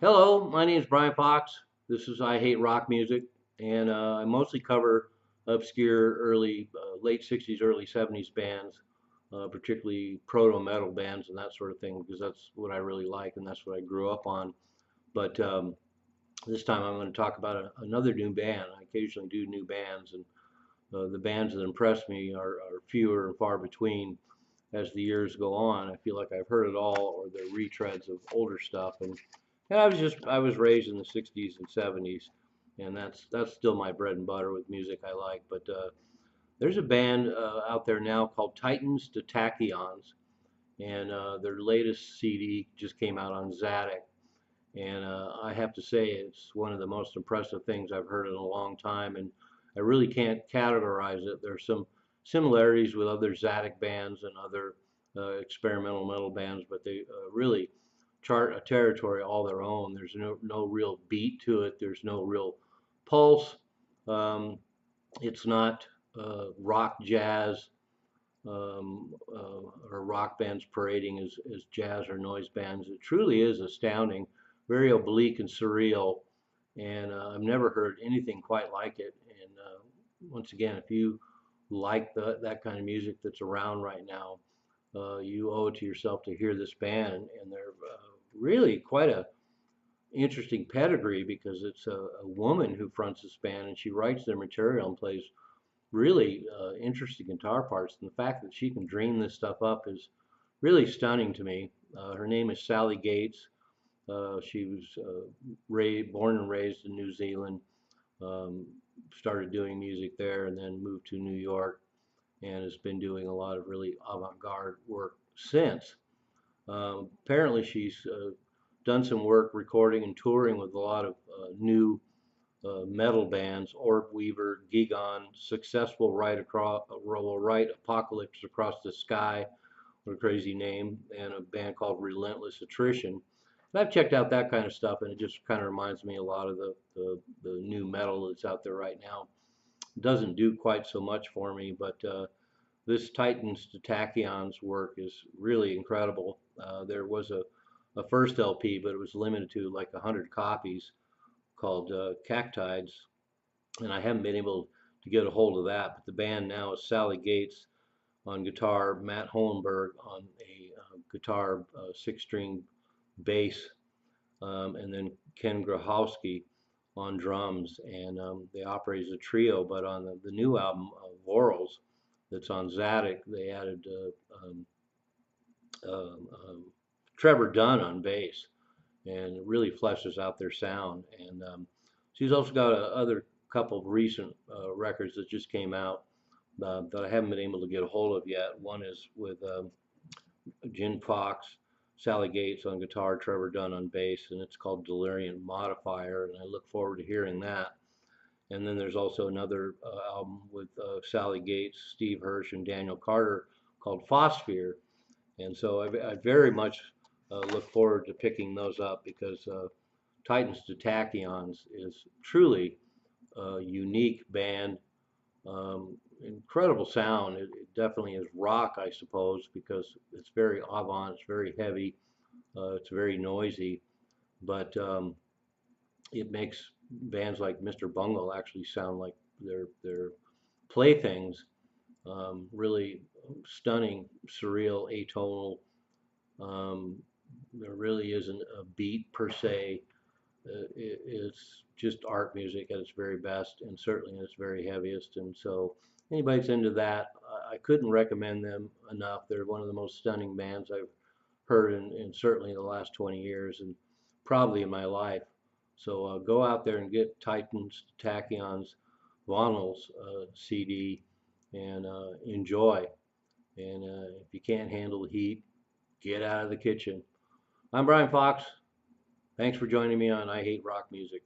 Hello, my name is Brian Fox. This is I Hate Rock Music, and I mostly cover obscure late 60s, early 70s bands, particularly proto metal bands and that sort of thing, because that's what I really like and that's what I grew up on. But this time I'm going to talk about another new band. I occasionally do new bands, and the bands that impress me are fewer and far between as the years go on. I feel like I've heard it all, or they're retreads of older stuff, and I was raised in the 60s and 70s, and that's still my bread and butter with music I like. But there's a band out there now called Titans to Tachyons, and their latest CD just came out on Zadig, and I have to say it's one of the most impressive things I've heard in a long time, and I really can't categorize it. There's some similarities with other Zadig bands and other experimental metal bands, but they really chart a territory all their own. There's no real beat to it. There's no real pulse. Um, it's not rock jazz or rock bands parading as jazz or noise bands. It truly is astounding, very oblique and surreal, and I've never heard anything quite like it. And once again, if you like that kind of music that's around right now, you owe it to yourself to hear this band, and they're really quite a interesting pedigree because it's a woman who fronts this band and she writes their material and plays really interesting guitar parts. And the fact that she can dream this stuff up is really stunning to me. Her name is Sally Gates. She was born and raised in New Zealand, um, started doing music there, and then moved to New York and has been doing a lot of really avant-garde work since. Apparently, she's done some work recording and touring with a lot of new metal bands: Orb Weaver, Gigon, Successful Right Across, Right Apocalypse Across the Sky, what a crazy name, and a band called Relentless Attrition. And I've checked out that kind of stuff, and it just kind of reminds me a lot of the new metal that's out there right now. It doesn't do quite so much for me, but this Titans to Tachyons work is really incredible. There was a first LP, but it was limited to like 100 copies, called Cactides, and I haven't been able to get a hold of that. But the band now is Sally Gates on guitar, Matt Holenberg on a guitar, six-string bass, and then Ken Grahowski on drums, and they operate as a trio. But on the new album, Laurels, that's on Zadig, they added Trevor Dunn on bass, and it really fleshes out their sound. And she's also got a other couple of recent records that just came out that I haven't been able to get a hold of yet. One is with Jim Fox, Sally Gates on guitar, Trevor Dunn on bass, and it's called Delirium Modifier, and I look forward to hearing that. And then there's also another album with Sally Gates, Steve Hirsch, and Daniel Carter called Phosphere. And so I very much look forward to picking those up because Titans to Tachyons is truly a unique band. Incredible sound. It definitely is rock, I suppose, because it's very avant, it's very heavy, it's very noisy, but it makes bands like Mr. Bungle actually sound like they're playthings. Really stunning, surreal, atonal. Um, there really isn't a beat per se. It's just art music at its very best, and certainly at its very heaviest. And so, anybody that's into that, I couldn't recommend them enough. They're one of the most stunning bands I've heard in certainly in the last 20 years, and probably in my life. So go out there and get Titans Tachyons Vinyls CD and enjoy. And if you can't handle the heat, get out of the kitchen. I'm Brian Fox. Thanks for joining me on I Hate Rock Music.